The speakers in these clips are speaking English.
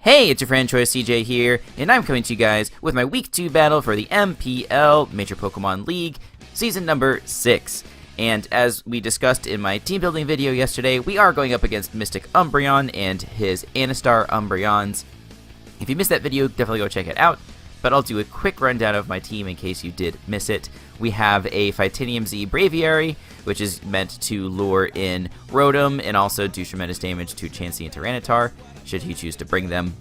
Hey, it's your friend Choice CJ here, and I'm coming to you guys with my Week 2 battle for the MPL Major Pokemon League, Season number 6. And as we discussed in my team building video yesterday, we are going up against MysticUmbreon and his Anistar Umbreons. If you missed that video, definitely go check it out, but I'll do a quick rundown of my team in case you did miss it. We have a Titanium Z Braviary, which is meant to lure in Rotom and also do tremendous damage to Chansey and Tyranitar, should he choose to bring them.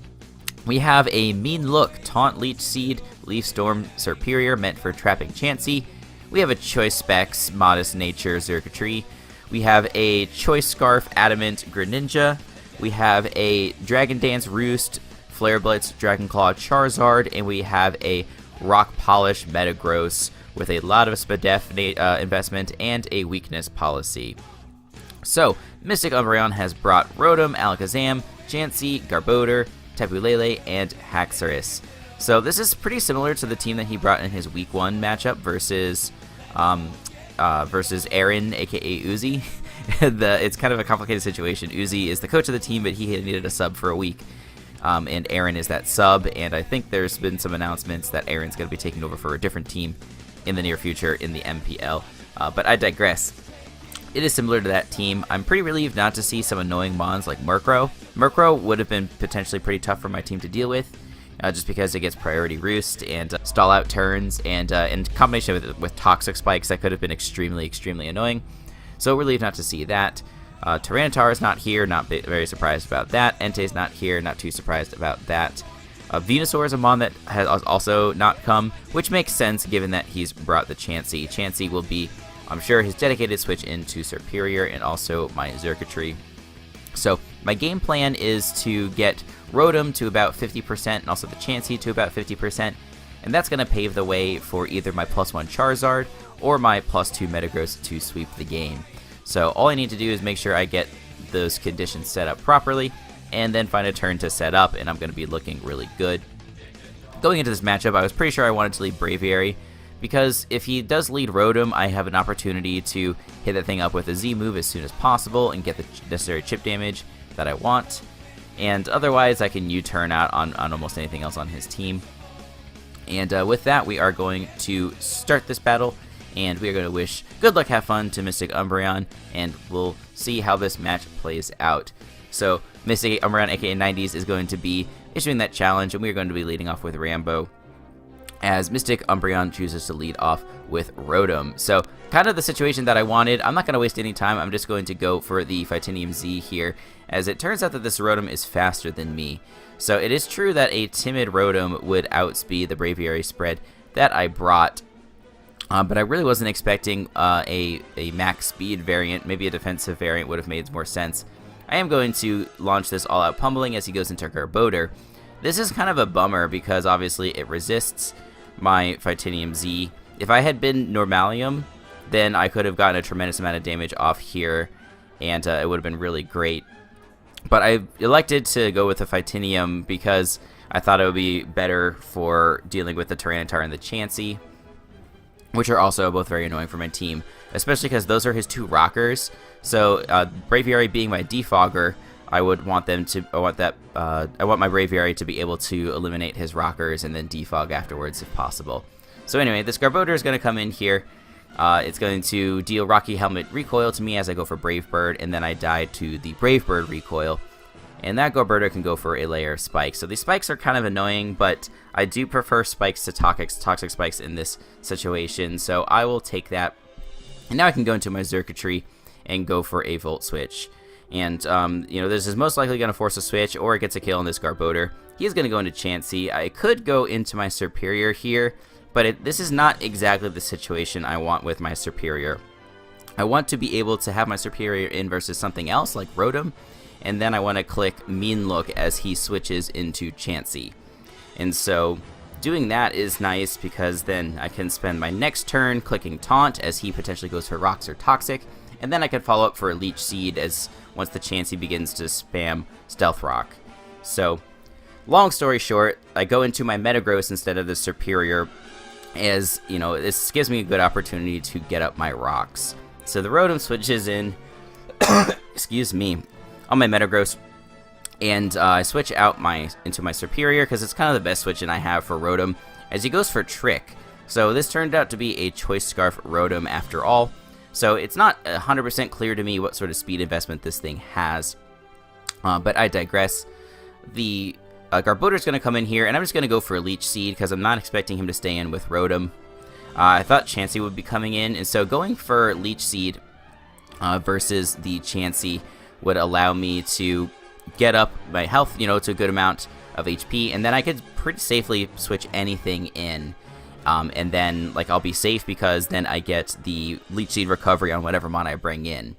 We have a Mean Look Taunt Leech Seed Leaf Storm Superior meant for trapping Chansey. We have a Choice Specs Modest Nature Xurkitree. We have a Choice Scarf Adamant Greninja. We have a Dragon Dance Roost Flare Blitz Dragonclaw Charizard, and we have a Rock Polish Metagross with a lot of Spadef investment and a weakness policy. So, MysticUmbreon has brought Rotom, Alakazam, Chansey, Garbodor, Tapu Lele, and Haxorus. So this is pretty similar to the team that he brought in his Week 1 matchup versus Aaron, aka Uzi. It's kind of a complicated situation. Uzi is the coach of the team, but he had needed a sub for a week. And Aaron is that sub, and I think there's been some announcements that Aaron's going to be taking over for a different team in the near future in the MPL. But I digress. It is similar to that team. I'm pretty relieved not to see some annoying mons like Murkrow. Murkrow would have been potentially pretty tough for my team to deal with, just because it gets priority roost and stall out turns, and in combination with toxic spikes, that could have been extremely annoying. So relieved not to see that. Tyranitar is not here, not very surprised about that. Entei's not here, not too surprised about that. Venusaur is a mon that has also not come, which makes sense given that he's brought the Chansey. Chansey will be, I'm sure, his dedicated switch into Superior and also my Xurkitree. So my game plan is to get Rotom to about 50% and also the Chansey to about 50%, and that's going to pave the way for either my +1 Charizard or my +2 Metagross to sweep the game. So all I need to do is make sure I get those conditions set up properly, and then find a turn to set up, and I'm going to be looking really good. Going into this matchup, I was pretty sure I wanted to lead Braviary, because if he does lead Rotom, I have an opportunity to hit that thing up with a Z move as soon as possible and get the necessary chip damage that I want. And otherwise, I can U-turn out on almost anything else on his team. And with that, we are going to start this battle, and we are going to wish good luck, have fun to MysticUmbreon, and we'll see how this match plays out. So, MysticUmbreon, aka 90s, is going to be issuing that challenge, and we are going to be leading off with Rambo, as MysticUmbreon chooses to lead off with Rotom. So, kind of the situation that I wanted. I'm not going to waste any time. I'm just going to go for the Titanium Z here, as it turns out that this Rotom is faster than me. So, it is true that a timid Rotom would outspeed the Braviary spread that I brought, but I really wasn't expecting a max speed variant. Maybe a defensive variant would have made more sense. I am going to launch this all-out pummeling as he goes into Garbodor. This is kind of a bummer because obviously it resists my Titanium Z. If I had been Normalium, then I could have gotten a tremendous amount of damage off here, and it would have been really great. But I elected to go with the Titanium because I thought it would be better for dealing with the Tyranitar and the Chansey, which are also both very annoying for my team, especially because those are his two rockers. So Braviary being my defogger, I would want them to. I want my Braviary to be able to eliminate his rockers and then defog afterwards if possible. So anyway, this Garbodor is going to come in here. It's going to deal Rocky Helmet recoil to me as I go for Brave Bird, and then I die to the Brave Bird recoil. And that Garbodor can go for a layer of spikes. So these spikes are kind of annoying, but I do prefer spikes to toxic spikes in this situation. So I will take that. And now I can go into my Xurkitree and go for a Volt Switch. And, this is most likely going to force a switch, or it gets a kill on this Garbodor. He's going to go into Chansey. I could go into my Superior here, but this is not exactly the situation I want with my Superior. I want to be able to have my Superior in versus something else, like Rotom, and then I want to click Mean Look as he switches into Chansey. And so doing that is nice because then I can spend my next turn clicking Taunt as he potentially goes for Rocks or Toxic, and then I can follow up for a Leech Seed as once the Chansey begins to spam Stealth Rock. So, long story short, I go into my Metagross instead of the Superior, as, this gives me a good opportunity to get up my rocks. So the Rotom switches in, excuse me, on my Metagross, And I switch out into my Superior because it's kind of the best switch in I have for Rotom, as he goes for Trick. So this turned out to be a Choice Scarf Rotom after all. So it's not 100% clear to me what sort of speed investment this thing has. But I digress. The Garbodor is going to come in here, and I'm just going to go for a Leech Seed because I'm not expecting him to stay in with Rotom. I thought Chansey would be coming in, and so going for Leech Seed versus the Chansey would allow me to get up my health, to a good amount of HP, and then I could pretty safely switch anything in. And then, I'll be safe because then I get the Leech Seed recovery on whatever mon I bring in.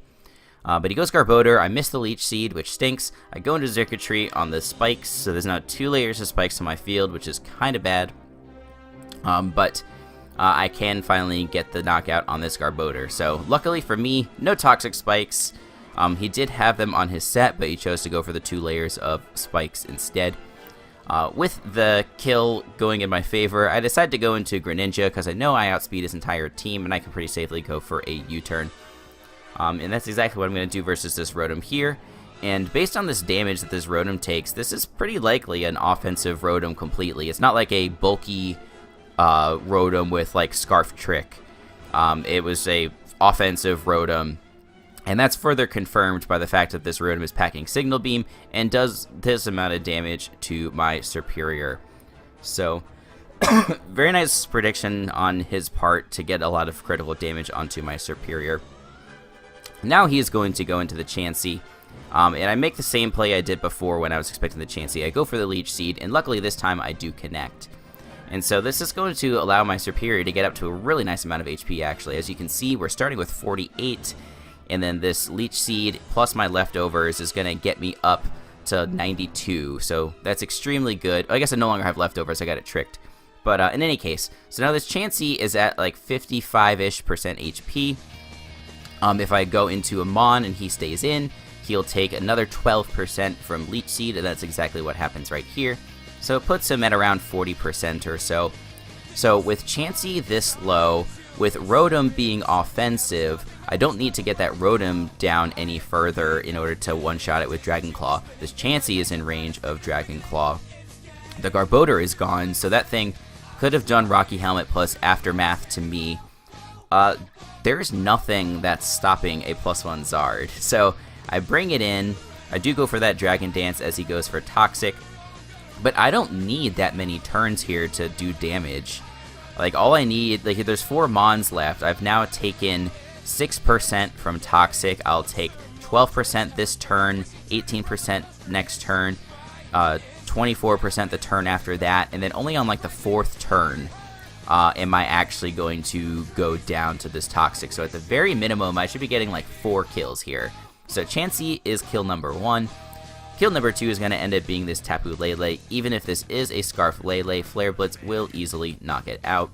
But he goes Garbodor, I miss the Leech Seed, which stinks. I go into Circuitry on the spikes, so there's now 2 layers of spikes on my field, which is kind of bad. But I can finally get the knockout on this Garbodor. So luckily for me, no toxic spikes. He did have them on his set, but he chose to go for the 2 layers of spikes instead. With the kill going in my favor, I decided to go into Greninja because I know I outspeed his entire team, and I can pretty safely go for a U-turn. And that's exactly what I'm going to do versus this Rotom here. And based on this damage that this Rotom takes, this is pretty likely an offensive Rotom completely. It's not like a bulky Rotom with Scarf Trick. It was a offensive Rotom. And that's further confirmed by the fact that this Rotom is packing Signal Beam and does this amount of damage to my Superior. So, very nice prediction on his part to get a lot of critical damage onto my Superior. Now he is going to go into the Chansey, and I make the same play I did before when I was expecting the Chansey. I go for the Leech Seed, and luckily this time I do connect. And so this is going to allow my Superior to get up to a really nice amount of HP, actually. As you can see, we're starting with 48, and then this Leech Seed plus my leftovers is going to get me up to 92, so that's extremely good. I guess I no longer have leftovers, I got it tricked. But in any case, so now this Chansey is at 55-ish% HP. If I go into a Mon and he stays in, he'll take another 12% from Leech Seed, and that's exactly what happens right here. So it puts him at around 40% or so. So with Chansey this low, with Rotom being offensive, I don't need to get that Rotom down any further in order to one-shot it with Dragon Claw. This Chansey is in range of Dragon Claw. The Garbodor is gone, so that thing could have done Rocky Helmet plus Aftermath to me. There's nothing that's stopping a +1 Zard. So I bring it in. I do go for that Dragon Dance as he goes for Toxic. But I don't need that many turns here to do damage. All I need, there's 4 Mons left. I've now taken 6% from Toxic. I'll take 12% this turn, 18% next turn, 24% the turn after that, and then only on the 4th turn am I actually going to go down to this Toxic. So at the very minimum, I should be getting 4 kills here. So Chansey is kill number 1. Kill number 2 is going to end up being this Tapu Lele. Even if this is a Scarf Lele, Flare Blitz will easily knock it out,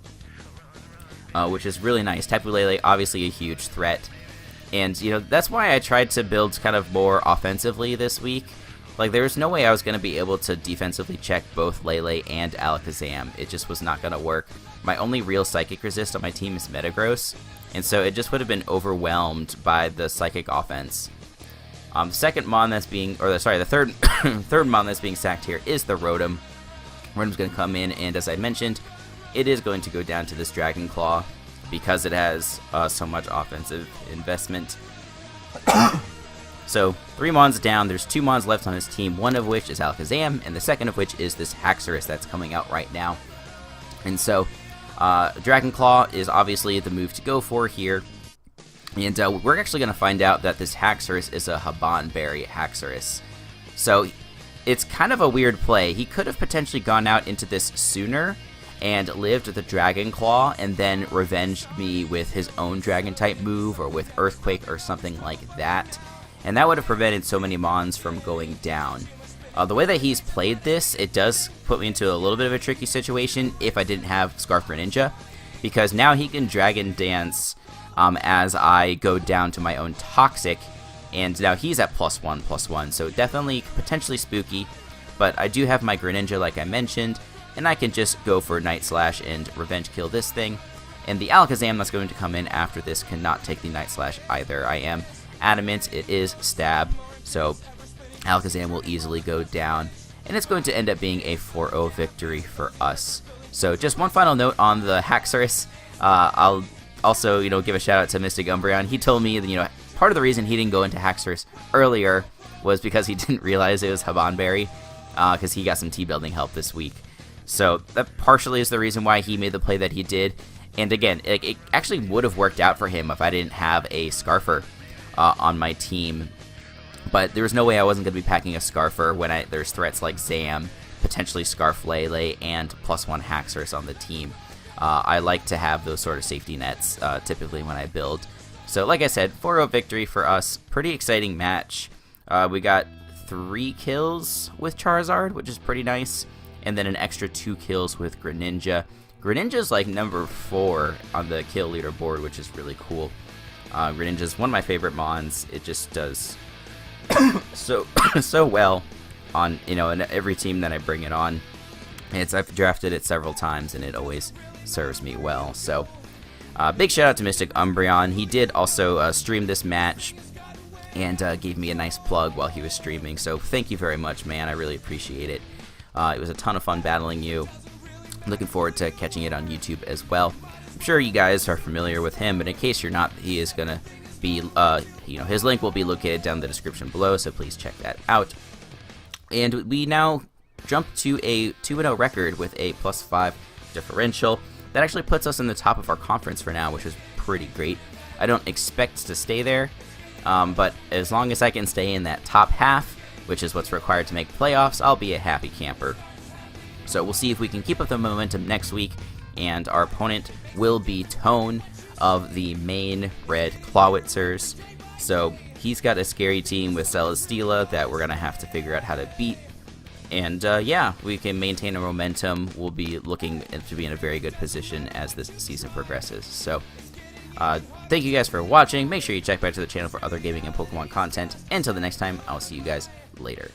which is really nice. Tapu Lele, obviously a huge threat. And, that's why I tried to build kind of more offensively this week. There was no way I was going to be able to defensively check both Lele and Alakazam. It just was not going to work. My only real Psychic resist on my team is Metagross, and so it just would have been overwhelmed by the Psychic offense. The second Mon that's being, the third third Mon that's being sacked here is the Rotom. Rotom's going to come in, and as I mentioned, it is going to go down to this Dragon Claw because it has so much offensive investment. So 3 Mons down, there's 2 Mons left on his team, one of which is Alakazam, and the second of which is this Haxorus that's coming out right now. And so Dragon Claw is obviously the move to go for here. And we're actually going to find out that this Haxorus is a Habanberry Haxorus. So it's kind of a weird play. He could have potentially gone out into this sooner and lived with the Dragon Claw and then revenged me with his own Dragon-type move or with Earthquake or something like that. And that would have prevented so many Mons from going down. The way that he's played this, it does put me into a little bit of a tricky situation if I didn't have Scarf Greninja, because now he can Dragon Dance as I go down to my own Toxic, and now he's at +1/+1, so definitely potentially spooky, but I do have my Greninja like I mentioned, and I can just go for Night Slash and revenge kill this thing, and the Alakazam that's going to come in after this cannot take the Night Slash either. I am adamant it is Stab, so Alakazam will easily go down, and it's going to end up being a 4-0 victory for us. So just one final note on the Haxorus. I'll also, give a shout out to MysticUmbreon. He told me that, part of the reason he didn't go into Haxorus earlier was because he didn't realize it was Habanberry, because he got some T-building help this week. So that partially is the reason why he made the play that he did. And again, it actually would have worked out for him if I didn't have a Scarfer on my team. But there was no way I wasn't going to be packing a Scarfer when there's threats like Zam, potentially Scarflele, and +1 Haxorus on the team. I like to have those sort of safety nets typically when I build. So like I said, 4-0 victory for us. Pretty exciting match. We got 3 kills with Charizard, which is pretty nice. And then an extra 2 kills with Greninja. Greninja's like number 4 on the kill leaderboard, which is really cool. Greninja's one of my favorite mons. It just does so well on in every team that I bring it on. I've drafted it several times, and it always serves me well. So big shout out to MysticUmbreon. He did also stream this match and gave me a nice plug while he was streaming. So thank you very much, man. I really appreciate it. It was a ton of fun battling you. Looking forward to catching it on YouTube as well. I'm sure you guys are familiar with him, but in case you're not, he is going to be, his link will be located down in the description below, so please check that out. And we now jump to a 2-0 record with a +5 differential. That actually puts us in the top of our conference for now, which is pretty great. I don't expect to stay there, but as long as I can stay in that top half, which is what's required to make playoffs, I'll be a happy camper. So we'll see if we can keep up the momentum next week, and our opponent will be Tone of the Maine Red Clawitzers. So he's got a scary team with Celesteela that we're going to have to figure out how to beat. And yeah, we can maintain our momentum. We'll be looking to be in a very good position as this season progresses. So thank you guys for watching. Make sure you check back to the channel for other gaming and Pokemon content. Until the next time, I'll see you guys later.